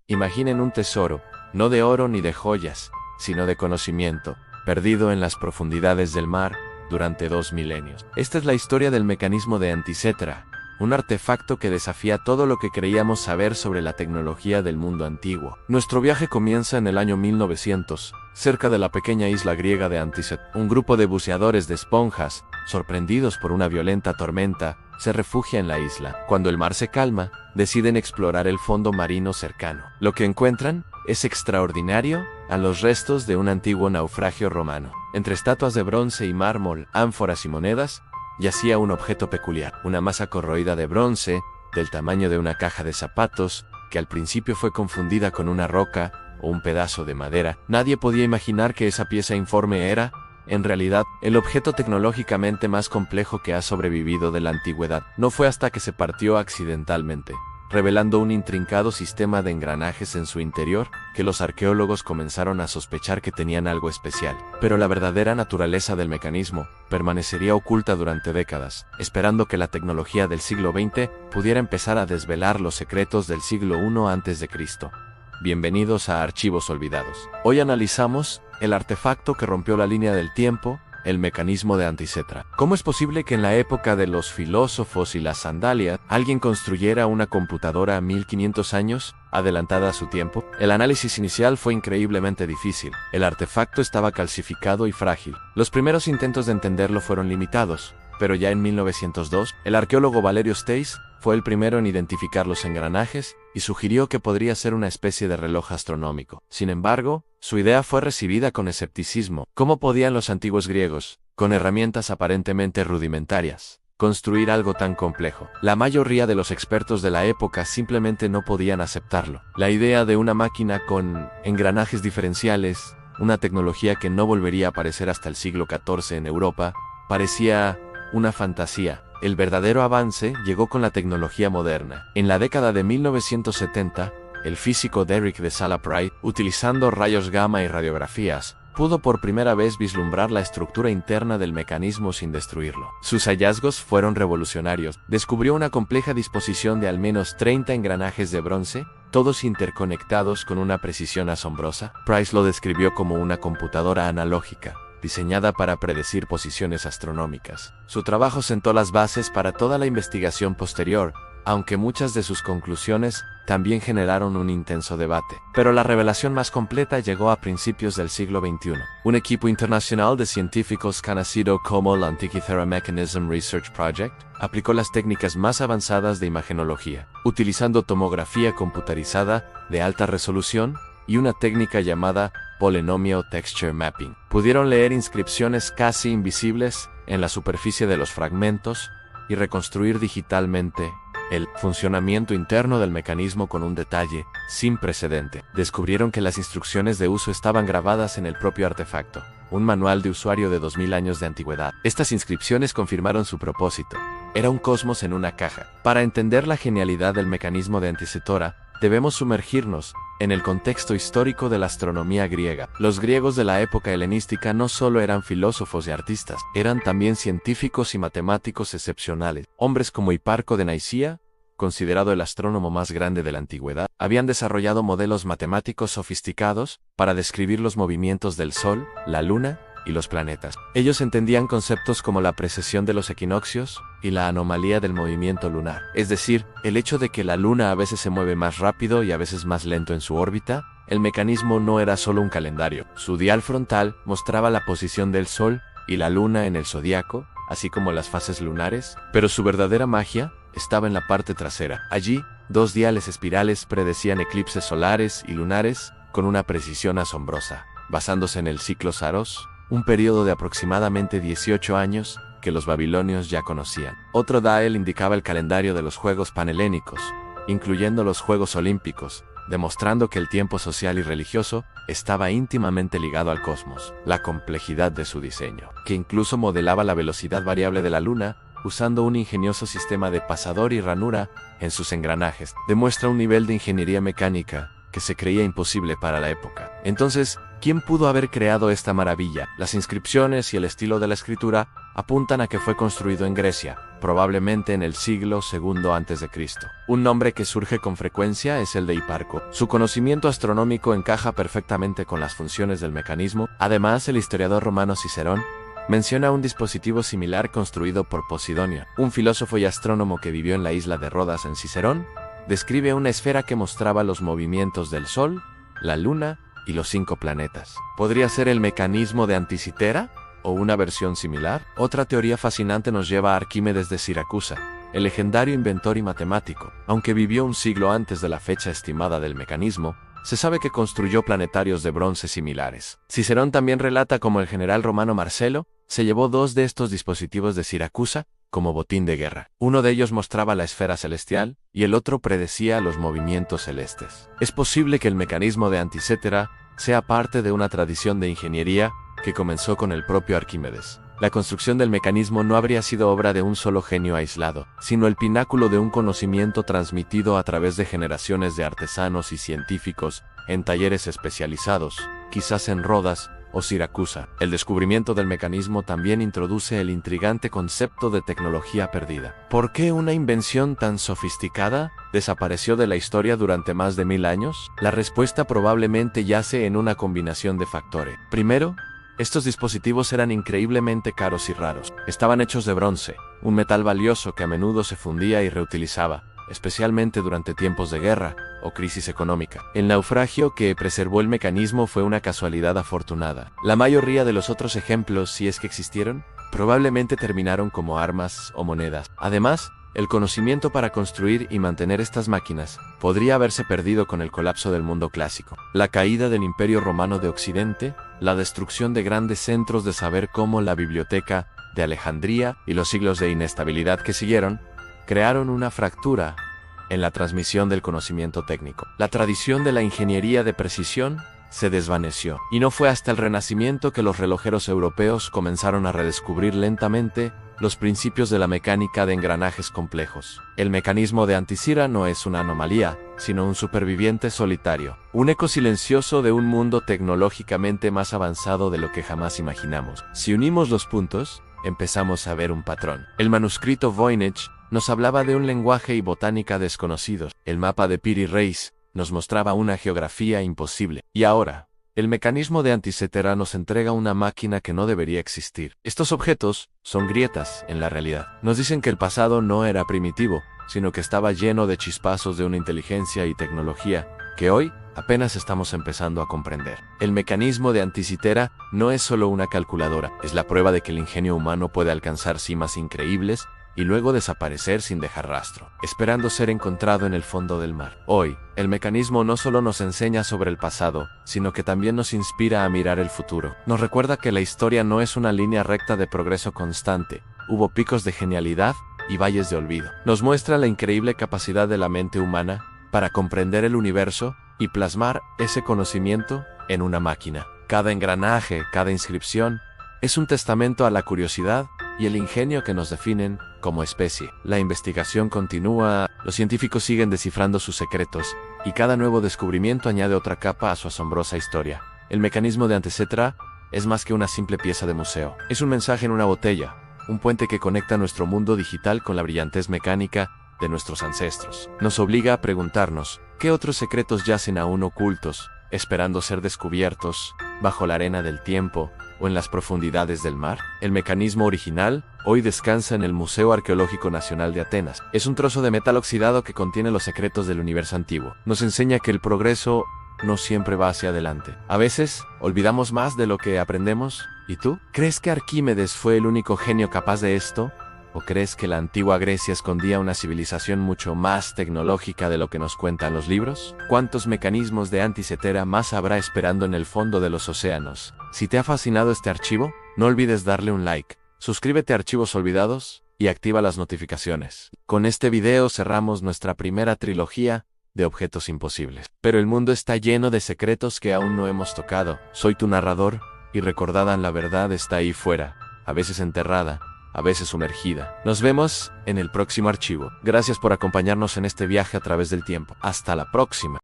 Imaginen un tesoro, no de oro ni de joyas, sino de conocimiento, perdido en las profundidades del mar durante 2 milenios. Esta es la historia del mecanismo de Anticetra, un artefacto que desafía todo lo que creíamos saber sobre la tecnología del mundo antiguo. Nuestro viaje comienza en el año 1900, cerca de la pequeña isla griega de Anticetra. Un grupo de buceadores de esponjas, sorprendidos por una violenta tormenta, se refugia en la isla. Cuando el mar se calma, deciden explorar el fondo marino cercano. Lo que encuentran es extraordinario, a los restos de un antiguo naufragio romano. Entre estatuas de bronce y mármol, ánforas y monedas, yacía un objeto peculiar, una masa corroída de bronce, del tamaño de una caja de zapatos, que al principio fue confundida con una roca o un pedazo de madera. Nadie podía imaginar que esa pieza informe era, en realidad, el objeto tecnológicamente más complejo que ha sobrevivido de la antigüedad. No fue hasta que se partió accidentalmente, revelando un intrincado sistema de engranajes en su interior, que los arqueólogos comenzaron a sospechar que tenían algo especial. Pero la verdadera naturaleza del mecanismo permanecería oculta durante décadas, esperando que la tecnología del siglo XX pudiera empezar a desvelar los secretos del siglo I a.C. Bienvenidos a Archivos Olvidados. Hoy analizamos el artefacto que rompió la línea del tiempo, el mecanismo de Anticetra. ¿Cómo es posible que en la época de los filósofos y las sandalias, alguien construyera una computadora 1500 años, adelantada a su tiempo? El análisis inicial fue increíblemente difícil. El artefacto estaba calcificado y frágil. Los primeros intentos de entenderlo fueron limitados, pero ya en 1902, el arqueólogo Valerio Stace fue el primero en identificar los engranajes y sugirió que podría ser una especie de reloj astronómico. Sin embargo, su idea fue recibida con escepticismo. ¿Cómo podían los antiguos griegos, con herramientas aparentemente rudimentarias, construir algo tan complejo? La mayoría de los expertos de la época simplemente no podían aceptarlo. La idea de una máquina con engranajes diferenciales, una tecnología que no volvería a aparecer hasta el siglo XIV en Europa, parecía una fantasía. El verdadero avance llegó con la tecnología moderna. En la década de 1970, el físico Derek de Sala-Pry, utilizando rayos gamma y radiografías, pudo por primera vez vislumbrar la estructura interna del mecanismo sin destruirlo. Sus hallazgos fueron revolucionarios. Descubrió una compleja disposición de al menos 30 engranajes de bronce, todos interconectados con una precisión asombrosa. Price lo describió como una computadora analógica, diseñada para predecir posiciones astronómicas. Su trabajo sentó las bases para toda la investigación posterior, aunque muchas de sus conclusiones también generaron un intenso debate. Pero la revelación más completa llegó a principios del siglo XXI. Un equipo internacional de científicos conocido como el Antikythera Mechanism Research Project aplicó las técnicas más avanzadas de imagenología, utilizando tomografía computarizada de alta resolución y una técnica llamada Polynomial Texture Mapping. Pudieron leer inscripciones casi invisibles en la superficie de los fragmentos y reconstruir digitalmente el funcionamiento interno del mecanismo con un detalle sin precedente. Descubrieron que las instrucciones de uso estaban grabadas en el propio artefacto, un manual de usuario de 2000 años de antigüedad. Estas inscripciones confirmaron su propósito. Era un cosmos en una caja. Para entender la genialidad del mecanismo de Anticetra, debemos sumergirnos en el contexto histórico de la astronomía griega. Los griegos de la época helenística no solo eran filósofos y artistas, eran también científicos y matemáticos excepcionales. Hombres como Hiparco de Nicea, considerado el astrónomo más grande de la antigüedad, habían desarrollado modelos matemáticos sofisticados para describir los movimientos del Sol, la Luna y los planetas. Ellos entendían conceptos como la precesión de los equinoccios y la anomalía del movimiento lunar, es decir, el hecho de que la Luna a veces se mueve más rápido y a veces más lento en su órbita. El mecanismo no era solo un calendario. Su dial frontal mostraba la posición del Sol y la Luna en el zodiaco, así como las fases lunares, pero su verdadera magia estaba en la parte trasera. Allí, 2 diales espirales predecían eclipses solares y lunares con una precisión asombrosa, basándose en el ciclo Saros, un periodo de aproximadamente 18 años que los babilonios ya conocían. Otro dial indicaba el calendario de los Juegos Panhelénicos, incluyendo los Juegos Olímpicos, demostrando que el tiempo social y religioso estaba íntimamente ligado al cosmos. La complejidad de su diseño, que incluso modelaba la velocidad variable de la Luna, usando un ingenioso sistema de pasador y ranura en sus engranajes, demuestra un nivel de ingeniería mecánica que se creía imposible para la época. Entonces, ¿quién pudo haber creado esta maravilla? Las inscripciones y el estilo de la escritura apuntan a que fue construido en Grecia, probablemente en el siglo II a.C. Un nombre que surge con frecuencia es el de Hiparco. Su conocimiento astronómico encaja perfectamente con las funciones del mecanismo. Además, el historiador romano Cicerón menciona un dispositivo similar construido por Posidonio. Un filósofo y astrónomo que vivió en la isla de Rodas en Cicerón describe una esfera que mostraba los movimientos del Sol, la Luna y los 5 planetas. ¿Podría ser el mecanismo de Anticitera? ¿O una versión similar? Otra teoría fascinante nos lleva a Arquímedes de Siracusa, el legendario inventor y matemático. Aunque vivió un siglo antes de la fecha estimada del mecanismo, se sabe que construyó planetarios de bronce similares. Cicerón también relata cómo el general romano Marcelo se llevó 2 de estos dispositivos de Siracusa como botín de guerra. Uno de ellos mostraba la esfera celestial y el otro predecía los movimientos celestes. Es posible que el mecanismo de Anticetera sea parte de una tradición de ingeniería que comenzó con el propio Arquímedes. La construcción del mecanismo no habría sido obra de un solo genio aislado, sino el pináculo de un conocimiento transmitido a través de generaciones de artesanos y científicos en talleres especializados, quizás en Rodas o Siracusa. El descubrimiento del mecanismo también introduce el intrigante concepto de tecnología perdida. ¿Por qué una invención tan sofisticada desapareció de la historia durante más de 1000 años? La respuesta probablemente yace en una combinación de factores. Primero, estos dispositivos eran increíblemente caros y raros. Estaban hechos de bronce, un metal valioso que a menudo se fundía y reutilizaba, especialmente durante tiempos de guerra o crisis económica. El naufragio que preservó el mecanismo fue una casualidad afortunada. La mayoría de los otros ejemplos, si es que existieron, probablemente terminaron como armas o monedas. Además, el conocimiento para construir y mantener estas máquinas podría haberse perdido con el colapso del mundo clásico. La caída del Imperio Romano de Occidente, la destrucción de grandes centros de saber como la Biblioteca de Alejandría y los siglos de inestabilidad que siguieron, crearon una fractura en la transmisión del conocimiento técnico. La tradición de la ingeniería de precisión se desvaneció, y no fue hasta el Renacimiento que los relojeros europeos comenzaron a redescubrir lentamente los principios de la mecánica de engranajes complejos. El mecanismo de Anticira no es una anomalía, sino un superviviente solitario, un eco silencioso de un mundo tecnológicamente más avanzado de lo que jamás imaginamos. Si unimos los puntos, empezamos a ver un patrón. El manuscrito Voynich nos hablaba de un lenguaje y botánica desconocidos. El mapa de Piri Reis nos mostraba una geografía imposible. Y ahora, el mecanismo de Anticetera nos entrega una máquina que no debería existir. Estos objetos son grietas en la realidad. Nos dicen que el pasado no era primitivo, sino que estaba lleno de chispazos de una inteligencia y tecnología que hoy apenas estamos empezando a comprender. El mecanismo de Anticetera no es solo una calculadora, es la prueba de que el ingenio humano puede alcanzar cimas increíbles y luego desaparecer sin dejar rastro, esperando ser encontrado en el fondo del mar. Hoy, el mecanismo no solo nos enseña sobre el pasado, sino que también nos inspira a mirar el futuro. Nos recuerda que la historia no es una línea recta de progreso constante, hubo picos de genialidad y valles de olvido. Nos muestra la increíble capacidad de la mente humana para comprender el universo y plasmar ese conocimiento en una máquina. Cada engranaje, cada inscripción, es un testamento a la curiosidad y el ingenio que nos definen como especie. La investigación continúa, los científicos siguen descifrando sus secretos, y cada nuevo descubrimiento añade otra capa a su asombrosa historia. El mecanismo de Anticetera es más que una simple pieza de museo. Es un mensaje en una botella, un puente que conecta nuestro mundo digital con la brillantez mecánica de nuestros ancestros. Nos obliga a preguntarnos, ¿qué otros secretos yacen aún ocultos, esperando ser descubiertos, bajo la arena del tiempo o en las profundidades del mar? El mecanismo original hoy descansa en el Museo Arqueológico Nacional de Atenas. Es un trozo de metal oxidado que contiene los secretos del universo antiguo. Nos enseña que el progreso no siempre va hacia adelante. A veces, olvidamos más de lo que aprendemos. ¿Y tú? ¿Crees que Arquímedes fue el único genio capaz de esto? ¿O crees que la antigua Grecia escondía una civilización mucho más tecnológica de lo que nos cuentan los libros? ¿Cuántos mecanismos de Anticetera más habrá esperando en el fondo de los océanos? Si te ha fascinado este archivo, no olvides darle un like, suscríbete a Archivos Olvidados y activa las notificaciones. Con este video cerramos nuestra primera trilogía de objetos imposibles. Pero el mundo está lleno de secretos que aún no hemos tocado. Soy tu narrador, y recordad, la verdad está ahí fuera, a veces enterrada, a veces sumergida. Nos vemos en el próximo archivo. Gracias por acompañarnos en este viaje a través del tiempo. Hasta la próxima.